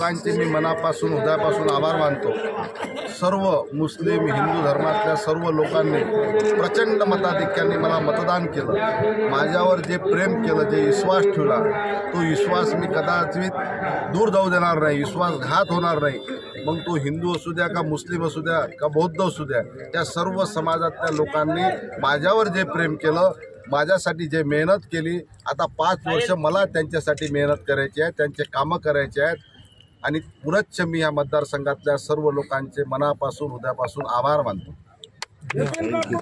लोकांचे मी मनापासून हृदयापासून आभार मानतो। सर्व मुस्लिम हिंदू धर्मातल्या सर्व लोकांनी प्रचंड मताधिक्याने मला मतदान केलं। माझ्यावर जे प्रेम केलं, जे विश्वास ठेवला, तो विश्वास मी कदाचित दूर जाऊ देणार नाही, विश्वासघात होणार नाही। मग तो हिंदू असू द्या का मुस्लिम असू द्या का बौद्ध असू द्या, त्या सर्व समाजातल्या लोकांनी माझ्यावर जे प्रेम केलं, माझ्यासाठी जे मेहनत केली, आता 5 वर्ष मला त्यांच्यासाठी मेहनत करायची आहे, त्यांचे कामं करायचे आहेत। आणि पुनश्च मी या मतदारसंघातल्या सर्व लोकांचे मनापासून हृदयापासून आभार मानतो।